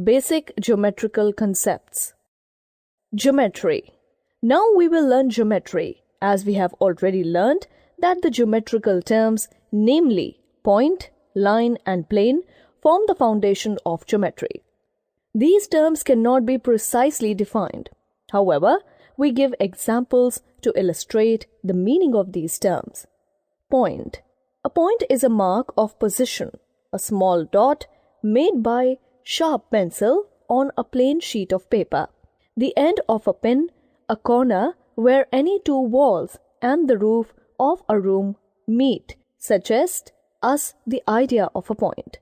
Basic Geometrical Concepts. Geometry. Now we will learn geometry, as we have already learned that the geometrical terms, namely point, line and plane, form the foundation of geometry. These terms cannot be precisely defined. However, we give examples to illustrate the meaning of these terms. Point. A point is a mark of position, a small dot made by sharp pencil on a plain sheet of paper. The end of a pin, a corner where any two walls and the roof of a room meet, suggests us the idea of a point.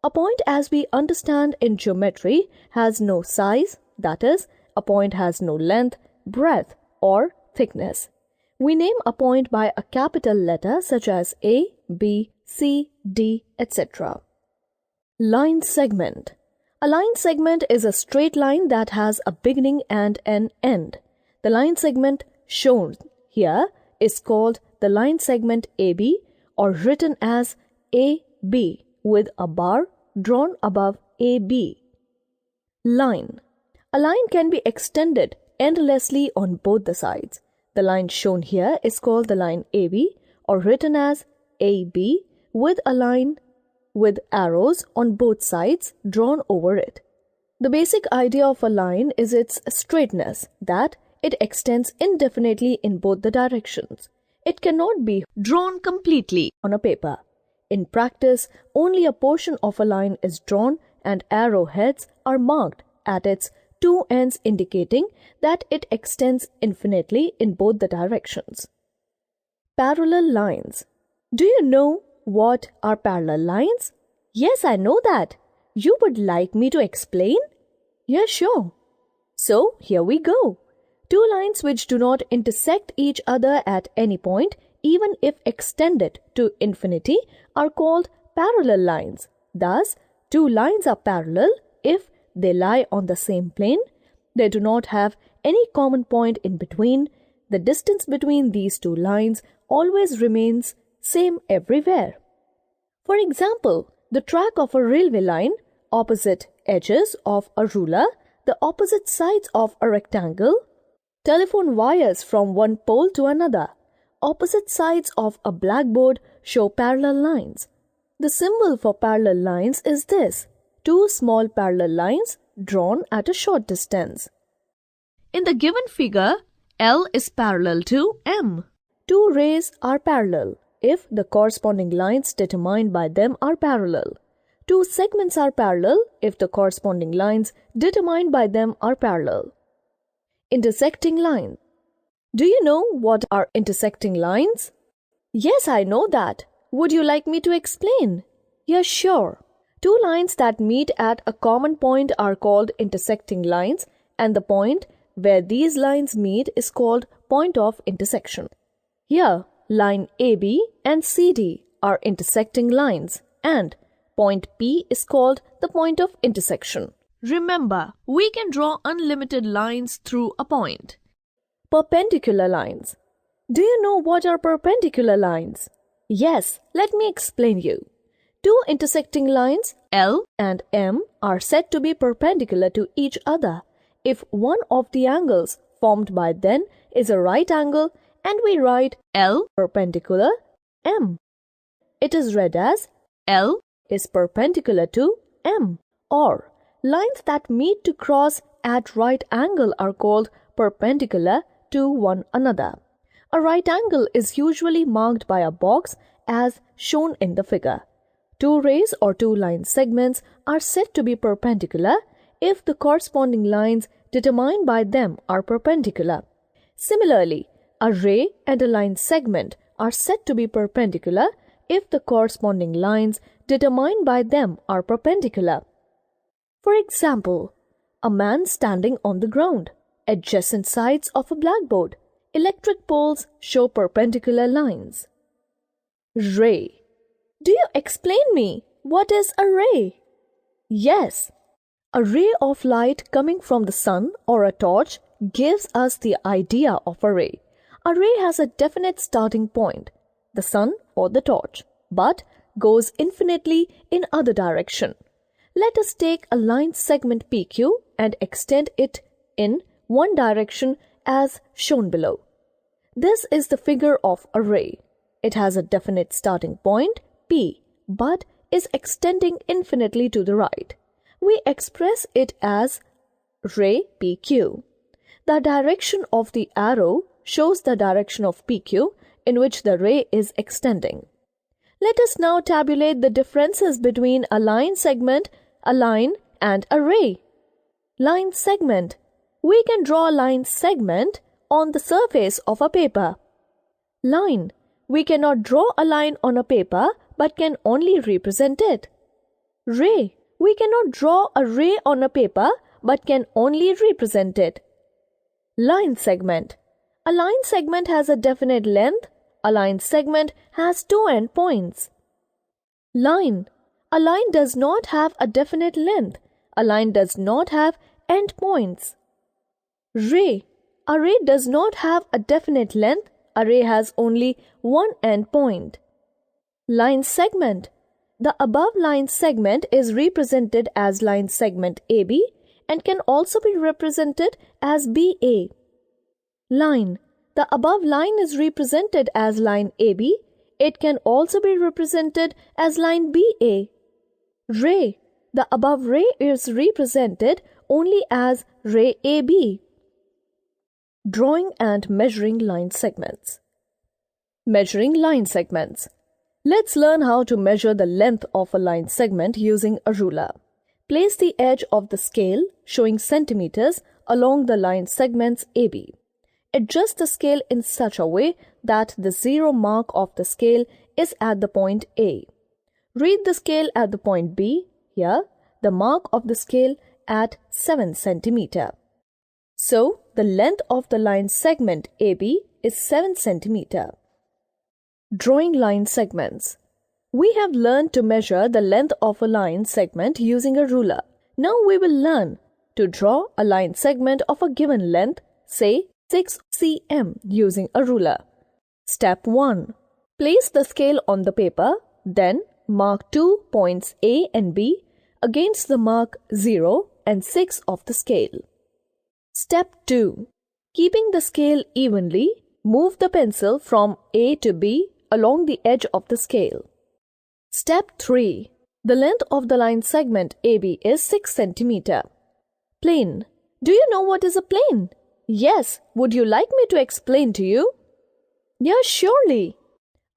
A point, as we understand in geometry, has no size, that is, a point has no length, breadth or thickness. We name a point by a capital letter such as A, B, C, D, etc. Line segment. A line segment is a straight line that has a beginning and an end. The line segment shown here is called the line segment AB, or written as AB with a bar drawn above AB. Line. A line can be extended endlessly on both the sides. The line shown here is called the line AB, or written as AB with a line with arrows on both sides drawn over it. The basic idea of a line is its straightness, that it extends indefinitely in both the directions. It cannot be drawn completely on a paper. In practice, only a portion of a line is drawn and arrowheads are marked at its two ends, indicating that it extends infinitely in both the directions. Parallel lines. Do you know what are parallel lines? Yes, I know that. You would like me to explain? Yeah, sure. So, here we go. Two lines which do not intersect each other at any point, even if extended to infinity, are called parallel lines. Thus, two lines are parallel if they lie on the same plane, they do not have any common point in between, the distance between these two lines always remains same everywhere. For example, the track of a railway line, opposite edges of a ruler, the opposite sides of a rectangle, telephone wires from one pole to another, opposite sides of a blackboard show parallel lines. The symbol for parallel lines is this: two small parallel lines drawn at a short distance. In the given figure, L is parallel to M. Two rays are parallel if the corresponding lines determined by them are parallel. Two segments are parallel if the corresponding lines determined by them are parallel. Intersecting line. Do you know what are intersecting lines? Yes, I know that. Would you like me to explain? Yeah, sure. Two lines that meet at a common point are called intersecting lines, and the point where these lines meet is called point of intersection. Here, line AB and CD are intersecting lines, and point P is called the point of intersection. Remember, we can draw unlimited lines through a point. Perpendicular lines. Do you know what are perpendicular lines? Yes, let me explain you. Two intersecting lines, L and M, are said to be perpendicular to each other if one of the angles formed by them is a right angle and we write L perpendicular M. It is read as L is perpendicular to M, or lines that meet to cross at right angle are called perpendicular to one another. A right angle is usually marked by a box as shown in the figure. Two rays or two line segments are said to be perpendicular if the corresponding lines determined by them are perpendicular. Similarly, a ray and a line segment are said to be perpendicular if the corresponding lines determined by them are perpendicular. For example, a man standing on the ground, adjacent sides of a blackboard, electric poles show perpendicular lines. Ray. Do you explain me what is a ray? Yes. A ray of light coming from the sun or a torch gives us the idea of a ray. A ray has a definite starting point, the sun or the torch, but goes infinitely in other direction. Let us take a line segment PQ and extend it in one direction as shown below. This is the figure of a ray. It has a definite starting point, P, but is extending infinitely to the right. We express it as ray PQ. The direction of the arrow shows the direction of PQ in which the ray is extending. Let us now tabulate the differences between a line segment, a line, and a ray. Line segment. We can draw a line segment on the surface of a paper. Line. We cannot draw a line on a paper but can only represent it. Ray. We cannot draw a ray on a paper but can only represent it. Line segment. A line segment has a definite length. A line segment has two endpoints. Line. A line does not have a definite length. A line does not have endpoints. Ray. A ray does not have a definite length. A ray has only one endpoint. Line segment. The above line segment is represented as line segment AB and can also be represented as BA. Line. The above line is represented as line AB. It can also be represented as line BA. Ray. The above ray is represented only as ray AB. Drawing and measuring line segments. Measuring line segments. Let's learn how to measure the length of a line segment using a ruler. Place the edge of the scale showing centimeters along the line segments AB. Adjust the scale in such a way that the zero mark of the scale is at the point A. Read the scale at the point B. Here, the mark of the scale at 7 cm. So, the length of the line segment AB is 7 cm. Drawing line segments. We have learned to measure the length of a line segment using a ruler. Now we will learn to draw a line segment of a given length, say 6 cm, using a ruler. Step 1. Place the scale on the paper, then mark 2 points A and B against the mark 0 and 6 of the scale. Step 2. Keeping the scale evenly, move the pencil from A to B along the edge of the scale. Step 3. The length of the line segment AB is 6 cm. Plane. Do you know what is a plane? Yes. Would you like me to explain to you? Yes, surely.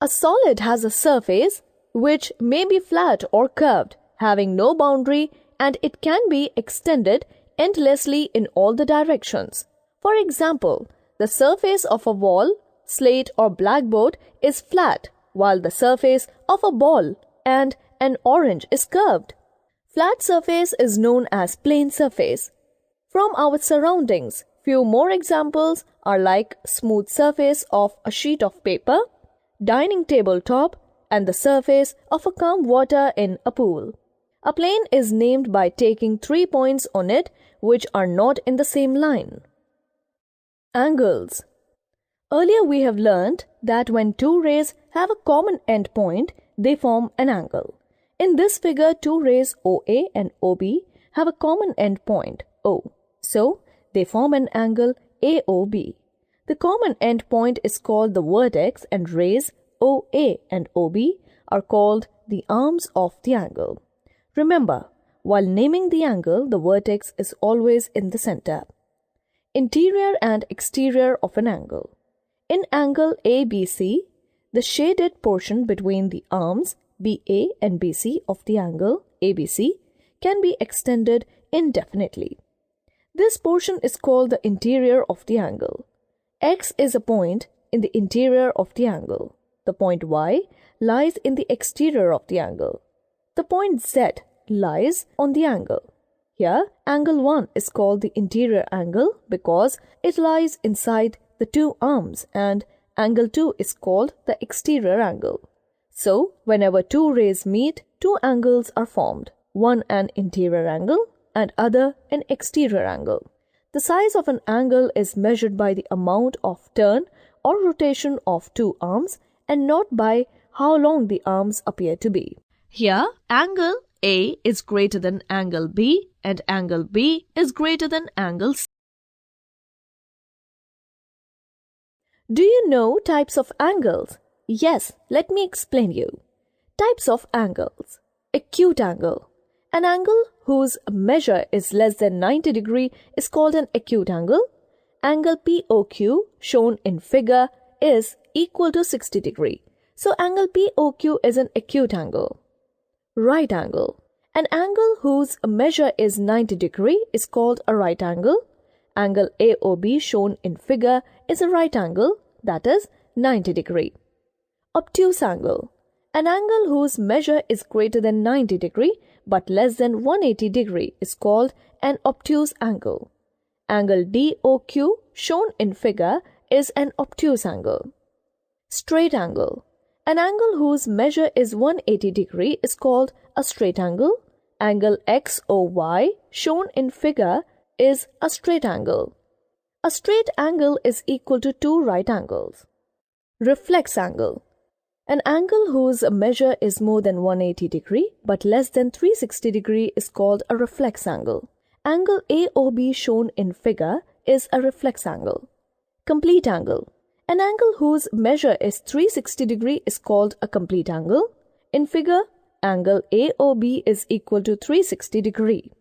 A solid has a surface which may be flat or curved, having no boundary, and it can be extended endlessly in all the directions. For example, the surface of a wall, slate or blackboard is flat, while the surface of a ball and an orange is curved. Flat surface is known as plane surface. From our surroundings, few more examples are like smooth surface of a sheet of paper, dining table top, and the surface of a calm water in a pool. A plane is named by taking 3 points on it which are not in the same line. Angles. Earlier we have learned that when two rays have a common endpoint, they form an angle. In this figure, two rays OA and OB have a common endpoint, O. So, they form an angle AOB. The common endpoint is called the vertex and rays OA and OB are called the arms of the angle. Remember, while naming the angle, the vertex is always in the center. Interior and exterior of an angle. In angle ABC, the shaded portion between the arms BA and BC of the angle ABC can be extended indefinitely. This portion is called the interior of the angle. X is a point in the interior of the angle. The point Y lies in the exterior of the angle. The point Z lies on the angle. Here, angle 1 is called the interior angle because it lies inside the two arms, and angle 2 is called the exterior angle. So, whenever two rays meet, two angles are formed, one an interior angle and other an exterior angle. The size of an angle is measured by the amount of turn or rotation of two arms and not by how long the arms appear to be. Here, angle A is greater than angle B and angle B is greater than angle C. Do you know types of angles? Yes, let me explain you. Types of angles. Acute angle. An angle whose measure is less than 90 degree is called an acute angle. Angle POQ shown in figure is equal to 60 degree. So angle POQ is an acute angle. Right angle. An angle whose measure is 90 degree is called a right angle. Angle AOB shown in figure is a right angle, that is 90 degree. Obtuse angle. An angle whose measure is greater than 90 degree but less than 180 degree is called an obtuse angle. Angle DOQ shown in figure is an obtuse angle. Straight angle. An angle whose measure is 180 degree is called a straight angle. Angle XOY shown in figure is a straight angle. A straight angle is equal to two right angles. Reflex angle. An angle whose measure is more than 180 degree but less than 360 degree is called a reflex angle. Angle AOB shown in figure is a reflex angle. Complete angle. An angle whose measure is 360 degree is called a complete angle. In figure, angle AOB is equal to 360 degree.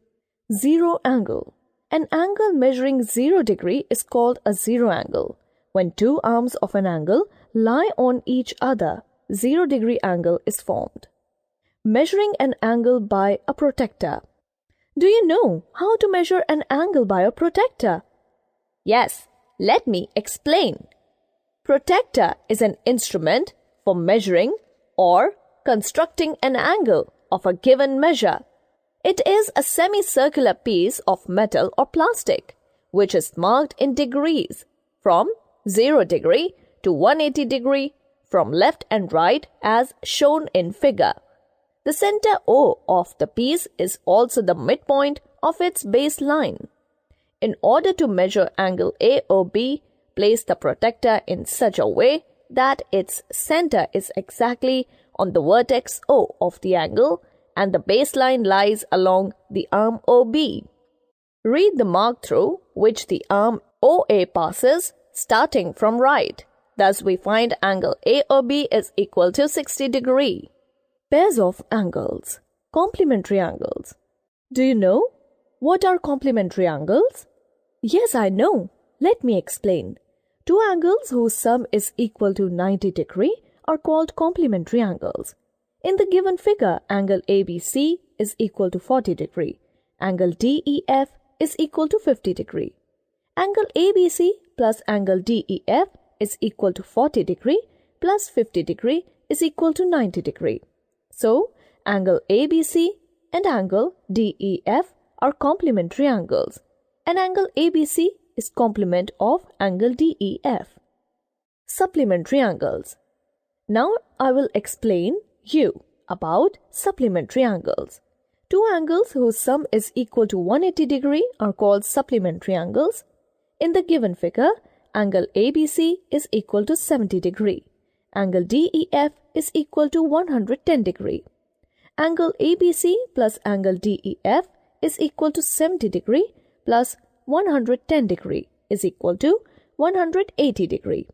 Zero angle. An angle measuring 0 degree is called a zero angle. When two arms of an angle lie on each other, 0 degree angle is formed. Measuring an angle by a protractor. Do you know how to measure an angle by a protractor? Yes, let me explain. Protractor is an instrument for measuring or constructing an angle of a given measure. It is a semicircular piece of metal or plastic which is marked in degrees from 0 degree to 180 degree from left and right as shown in figure. The center O of the piece is also the midpoint of its base line. In order to measure angle AOB, place the protractor in such a way that its center is exactly on the vertex O of the angle and the baseline lies along the arm OB. Read the mark through which the arm OA passes starting from right. Thus we find angle AOB is equal to 60 degree. Pairs of angles. Complementary angles. Do you know what are complementary angles? Yes, I know. Let me explain. Two angles whose sum is equal to 90 degree are called complementary angles. In the given figure, angle ABC is equal to 40 degree. Angle DEF is equal to 50 degree. Angle ABC plus angle DEF is equal to 40 degree plus 50 degree is equal to 90 degree. So, angle ABC and angle DEF are complementary angles, and angle ABC is complement of angle DEF. Supplementary angles. Now I will explain you about supplementary angles. Two angles whose sum is equal to 180 degree are called supplementary angles. In the given figure, angle ABC is equal to 70 degree. Angle DEF is equal to 110 degree. Angle ABC plus angle DEF is equal to 70 degree plus 110 degree is equal to 180 degree.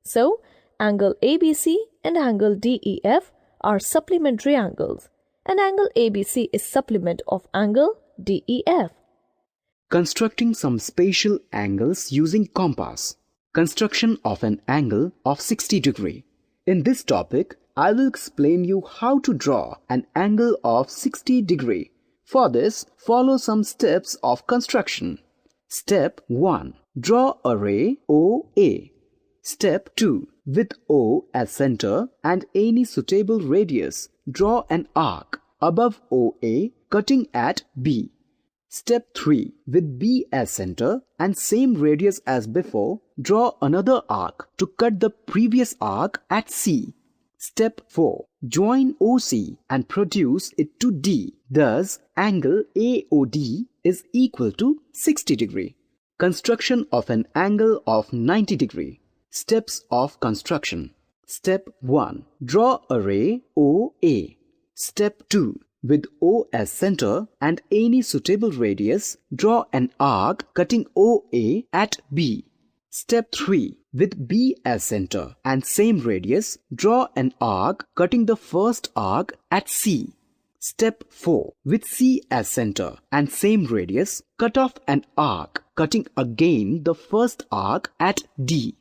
So, angle ABC and angle DEF are supplementary angles, and angle ABC is supplement of angle DEF. Constructing some spatial angles using compass. Construction of an angle of 60 degree. In this topic, I will explain you how to draw an angle of 60 degree. For this, follow some steps of construction. Step 1. Draw a ray OA. Step 2. With O as center and any suitable radius, draw an arc above OA cutting at B. Step 3. With B as center and same radius as before, draw another arc to cut the previous arc at C. Step 4. Join OC and produce it to D. Thus, angle AOD is equal to 60 degree. Construction of an angle of 90 degree. Steps of construction. Step 1. Draw a ray OA. Step 2. With O as center and any suitable radius, draw an arc cutting OA at B. Step 3. With B as center and same radius, draw an arc cutting the first arc at C. Step 4. With C as center and same radius, cut off an arc cutting again the first arc at D.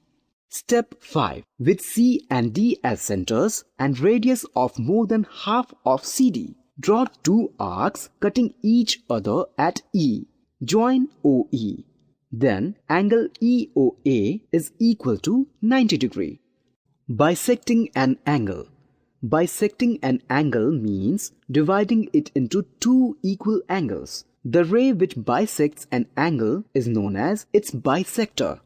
Step 5. With C and D as centers and radius of more than half of CD, draw two arcs cutting each other at E. Join OE. Then angle EOA is equal to 90 degree. Bisecting an angle. Bisecting an angle means dividing it into two equal angles. The ray which bisects an angle is known as its bisector.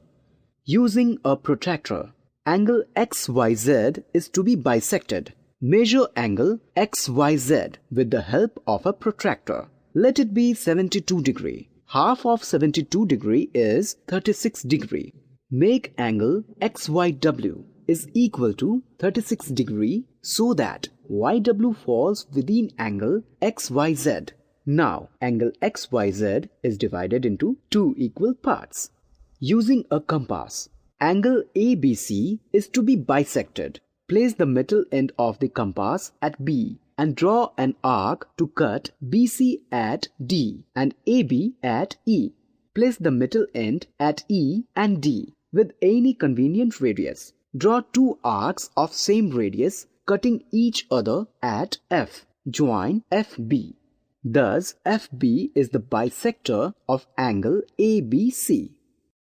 Using a protractor, angle XYZ is to be bisected. Measure angle XYZ with the help of a protractor. Let it be 72 degree. Half of 72 degree is 36 degree. Make angle XYW is equal to 36 degree so that YW falls within angle XYZ. Now, angle XYZ is divided into two equal parts. Using a compass, angle ABC is to be bisected. Place the middle end of the compass at B and draw an arc to cut BC at D and AB at E. Place the middle end at E and D with any convenient radius. Draw two arcs of same radius cutting each other at F. Join FB. Thus, FB is the bisector of angle ABC.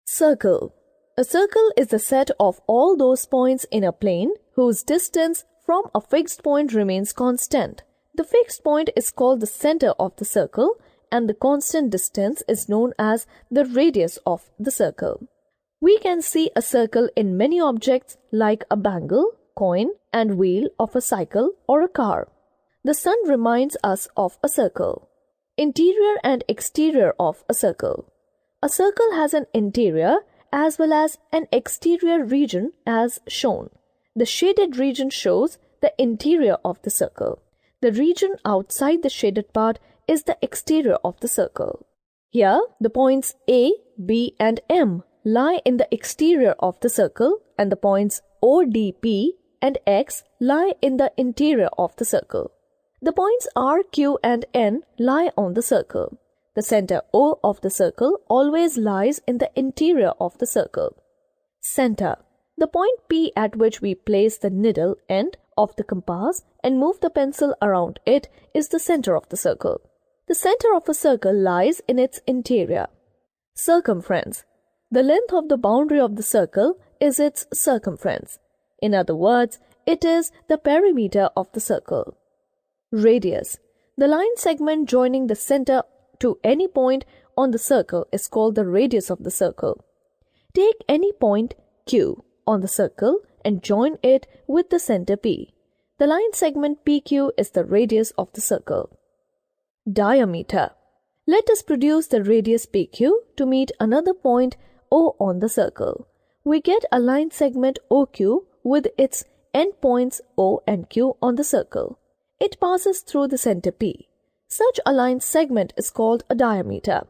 Circle. A circle is the set of all those points in a plane whose distance from a fixed point remains constant. The fixed point is called the center of the circle and the constant distance is known as the radius of the circle. We can see a circle in many objects like a bangle, coin, and wheel of a cycle or a car. The sun reminds us of a circle. Interior and exterior of a circle. A circle has an interior as well as an exterior region as shown. The shaded region shows the interior of the circle. The region outside the shaded part is the exterior of the circle. Here, the points A, B, and M lie in the exterior of the circle and the points O, D, P, and X lie in the interior of the circle. The points R, Q, and N lie on the circle. The center O of the circle always lies in the interior of the circle. Center. The point P at which we place the needle end of the compass and move the pencil around it is the center of the circle. The center of a circle lies in its interior. Circumference. The length of the boundary of the circle is its circumference. In other words, it is the perimeter of the circle. Radius. The line segment joining the center to any point on the circle is called the radius of the circle. Take any point Q on the circle and join it with the center P. The line segment PQ is the radius of the circle. Diameter. Let us produce the radius PQ to meet another point O on the circle. We get a line segment OQ with its endpoints O and Q on the circle. It passes through the center P. Such a line segment is called a diameter.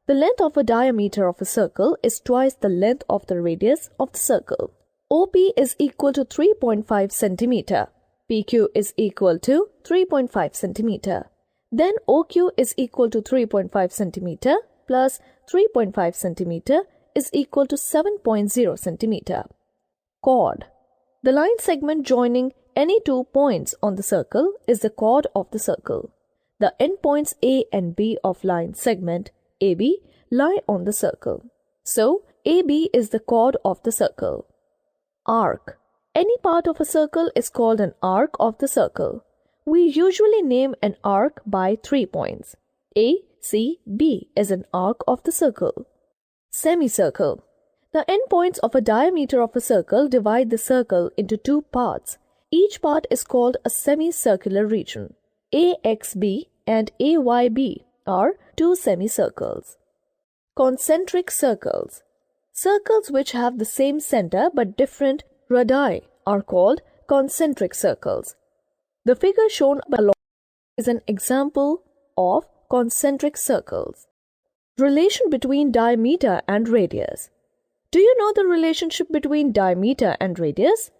The length of a diameter of a circle is twice the length of the radius of the circle. OP is equal to 3.5 cm. PQ is equal to 3.5 cm. Then OQ is equal to 3.5 cm plus 3.5 cm is equal to 7.0 cm. Chord. The line segment joining any 2 points on the circle is the chord of the circle. The endpoints A and B of line segment AB lie on the circle. So, AB is the chord of the circle. Arc. Any part of a circle is called an arc of the circle. We usually name an arc by 3 points. A, C, B is an arc of the circle. Semicircle. The endpoints of a diameter of a circle divide the circle into 2 parts. Each part is called a semicircular region. AXB and AYB are 2 semicircles. Concentric circles. Circles which have the same center but different radii are called concentric circles. The figure shown below is an example of concentric circles. Relation between diameter and radius. Do you know the relationship between diameter and radius?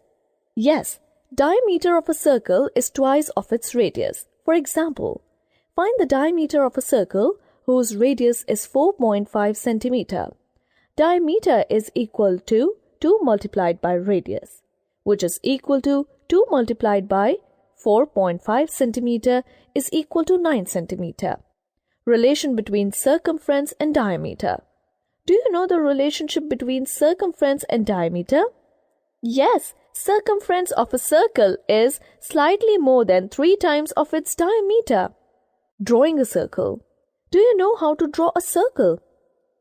Yes, diameter of a circle is twice of its radius. For example, find the diameter of a circle whose radius is 4.5 centimeter. Diameter is equal to 2 multiplied by radius, which is equal to 2 multiplied by 4.5 centimeter is equal to 9 centimeter. Relation between circumference and diameter. Do you know the relationship between circumference and diameter? Yes, circumference of a circle is slightly more than 3 times of its diameter. Drawing a circle. Do you know how to draw a circle?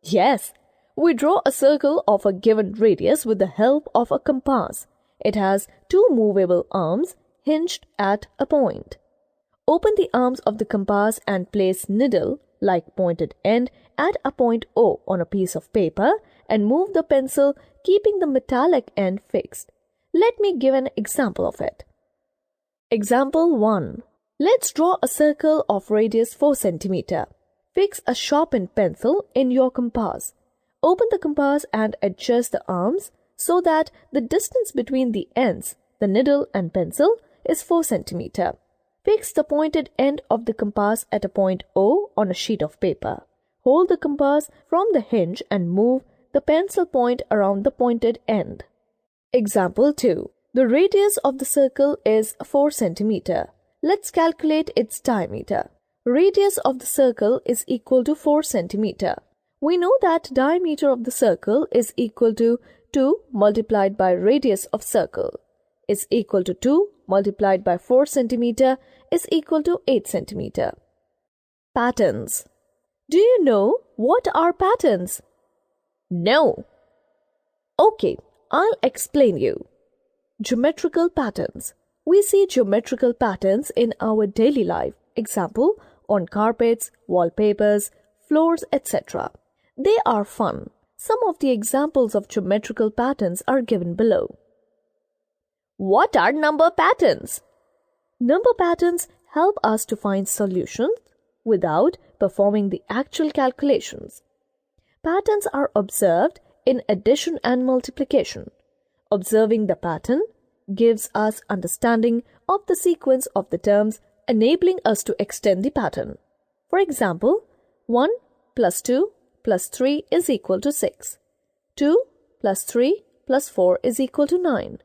Yes, we draw a circle of a given radius with the help of a compass. It has 2 movable arms hinged at a point. Open the arms of the compass and place needle, like pointed end, at a point O on a piece of paper and move the pencil, keeping the metallic end fixed. Let me give an example of it. Example 1. Let's draw a circle of radius 4 cm. Fix a sharpened pencil in your compass. Open the compass and adjust the arms so that the distance between the ends, the needle and pencil, is 4 cm. Fix the pointed end of the compass at a point O on a sheet of paper. Hold the compass from the hinge and move the pencil point around the pointed end. Example 2. The radius of the circle is 4 cm. Let's calculate its diameter. Radius of the circle is equal to 4 cm. We know that diameter of the circle is equal to 2 multiplied by radius of circle is equal to 2 multiplied by 4 cm is equal to 8 cm. Patterns. Do you know what are patterns? No. Okay, I'll explain you. Geometrical patterns. We see geometrical patterns in our daily life. Example, on carpets, wallpapers, floors, etc. They are fun. Some of the examples of geometrical patterns are given below. What are number patterns? Number patterns help us to find solutions without performing the actual calculations. Patterns are observed in addition and multiplication. Observing the pattern gives us understanding of the sequence of the terms, enabling us to extend the pattern. For example, 1 plus 2 plus 3 is equal to 6. 2 plus 3 plus 4 is equal to 9.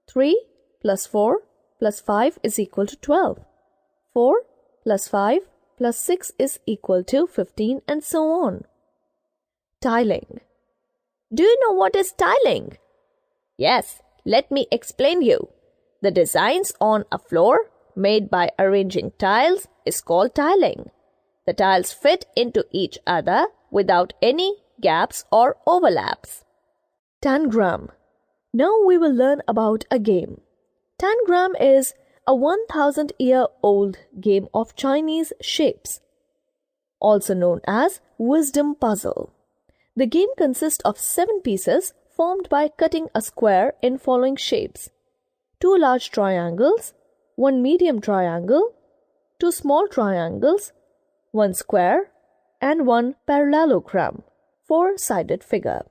3 plus 4 plus 5 is equal to 12. 4 plus 5 plus 6 is equal to 15, and so on. Tiling. Do you know what is tiling? Yes, let me explain you. The designs on a floor made by arranging tiles is called tiling. The tiles fit into each other without any gaps or overlaps. Tangram. Now we will learn about a game. Tangram is a 1,000-year-old game of Chinese shapes, also known as wisdom puzzle. The game consists of 7 pieces formed by cutting a square in following shapes: 2 large triangles, 1 medium triangle, 2 small triangles, 1 square, and 1 parallelogram, 4-sided figure.